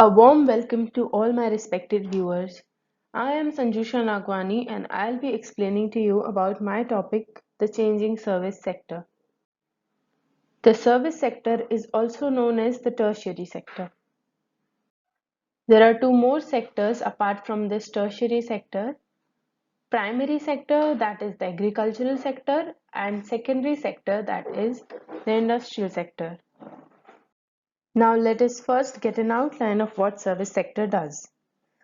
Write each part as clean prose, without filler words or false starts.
A warm welcome to all my respected viewers. I am Sanjusha Nagwani and I'll be explaining to you about my topic, the changing service sector. The service sector is also known as the tertiary sector. There are two more sectors apart from this tertiary sector. Primary sector, that is the agricultural sector, and secondary sector, that is the industrial sector. Now let us first get an outline of what service sector does.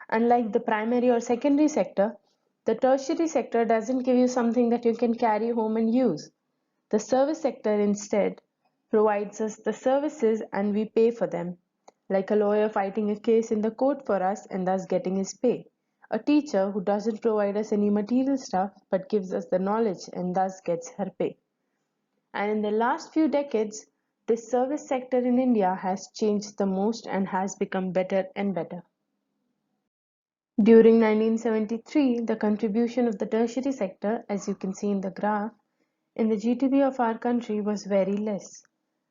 Unlike the primary or secondary sector, the tertiary sector doesn't give you something that you can carry home and use. The service sector instead provides us the services and we pay for them, like a lawyer fighting a case in the court for us and thus getting his pay. A teacher who doesn't provide us any material stuff but gives us the knowledge and thus gets her pay. And in the last few decades, this service sector in India has changed the most and has become better and better. During 1973, the contribution of the tertiary sector, as you can see in the graph, in the GDP of our country was very less.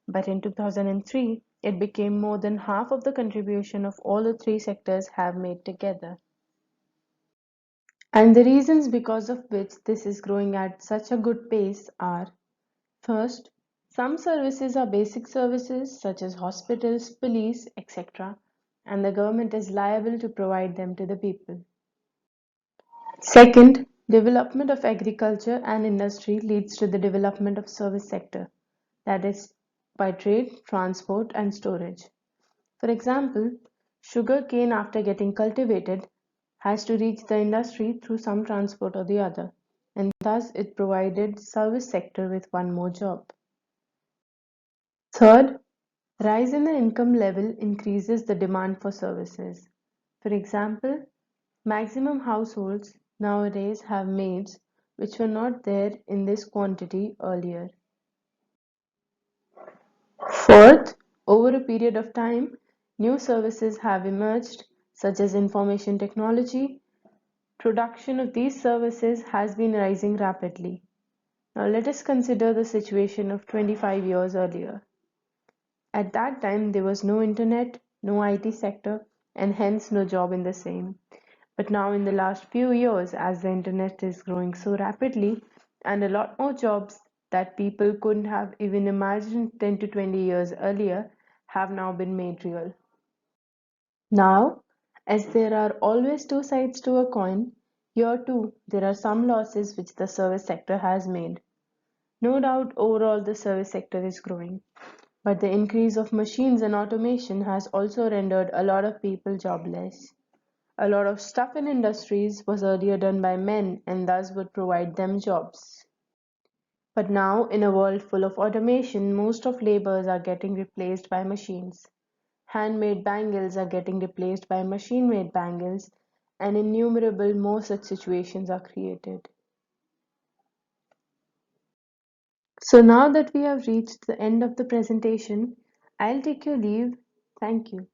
But in 2003, it became more than half of the contribution of all the three sectors have made together. And the reasons because of which this is growing at such a good pace are: first, some services are basic services such as hospitals, police, etc., and the government is liable to provide them to the people. Second, development of agriculture and industry leads to the development of service sector, that is, by trade, transport, and storage. For example, sugar cane after getting cultivated has to reach the industry through some transport or the other, and thus it provided service sector with one more job. Third, rise in the income level increases the demand for services. For example, maximum households nowadays have maids which were not there in this quantity earlier. Fourth, over a period of time, new services have emerged such as information technology. Production of these services has been rising rapidly. Now let us consider the situation of 25 years earlier. At that time, there was no internet, no IT sector, and hence no job in the same. But now, in the last few years, as the internet is growing so rapidly, and a lot more jobs that people couldn't have even imagined 10 to 20 years earlier have now been made real. Now, as there are always two sides to a coin, here too there are some losses which the service sector has made. No doubt overall the service sector is growing, but the increase of machines and automation has also rendered a lot of people jobless. A lot of stuff in industries was earlier done by men and thus would provide them jobs. But now, in a world full of automation, most of laborers are getting replaced by machines. Handmade bangles are getting replaced by machine-made bangles, and innumerable more such situations are created. So now that we have reached the end of the presentation, I'll take your leave. Thank you.